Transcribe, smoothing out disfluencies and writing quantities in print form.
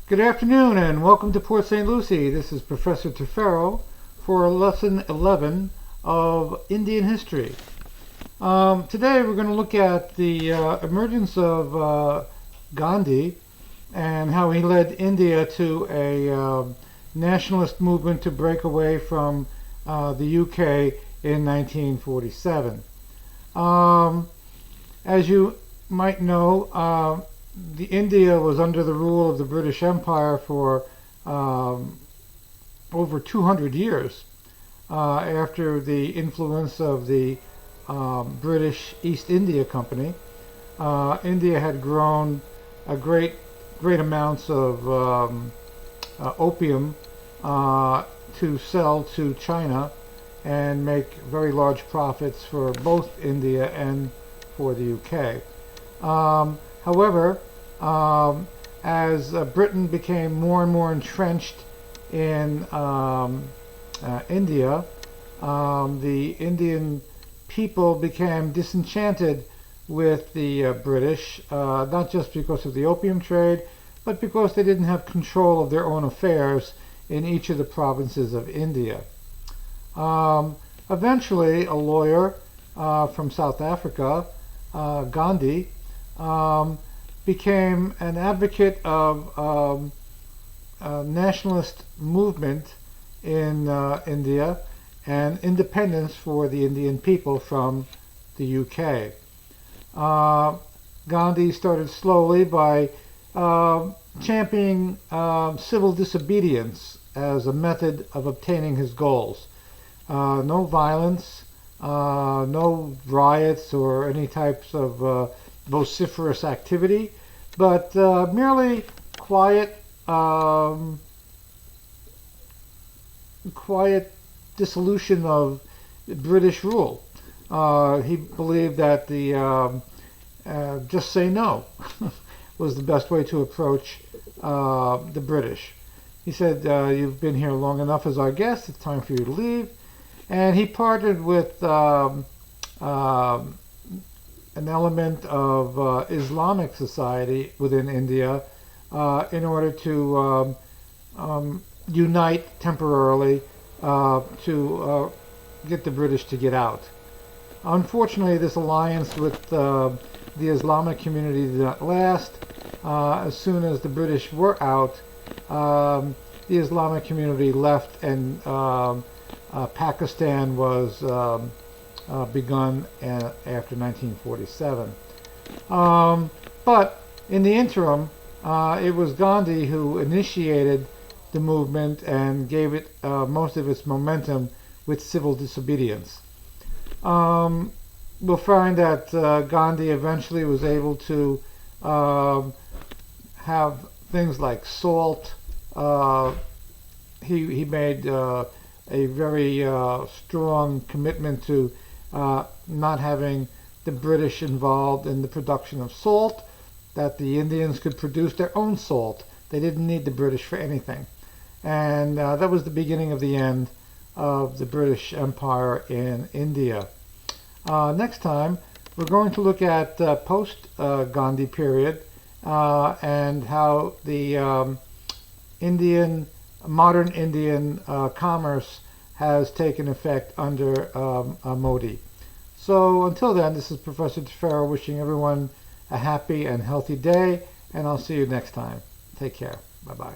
Good afternoon and welcome to Port St. Lucie. This is Professor Tefero for Lesson 11 of Indian History. Today we're going to look at the emergence of Gandhi and how he led India to a nationalist movement to break away from the UK in 1947. As you might know, the India was under the rule of the British Empire for over 200 years after the influence of the British East India Company. India had grown a great amounts of opium to sell to China and make very large profits for both India and for the UK. However, as Britain became more and more entrenched in India, the Indian people became disenchanted with the British, not just because of the opium trade, but because they didn't have control of their own affairs in each of the provinces of India. Eventually, a lawyer from South Africa, Gandhi, became an advocate of nationalist movement in India and independence for the Indian people from the UK. Gandhi started slowly by championing civil disobedience as a method of obtaining his goals. No violence, no riots or any types of vociferous activity, but merely quiet dissolution of British rule. He believed that the just say no was the best way to approach the British. He said, you've been here long enough as our guest, it's time for you to leave. And he partnered with an element of Islamic society within India in order to unite temporarily to get the British to get out. Unfortunately, this alliance with the Islamic community did not last. As soon as the British were out, the Islamic community left and Pakistan was begun after 1947. But in the interim, it was Gandhi who initiated the movement and gave it most of its momentum with civil disobedience. We'll find that Gandhi eventually was able to have things like salt. He made a very strong commitment to not having the British involved in the production of salt, that the Indians could produce their own salt. They didn't need the British for anything. And that was the beginning of the end of the British Empire in India. Next time, we're going to look at post-Gandhi period and how the modern Indian commerce has taken effect under Modi. So until then, this is Professor Tefero wishing everyone a happy and healthy day, and I'll see you next time. Take care. Bye-bye.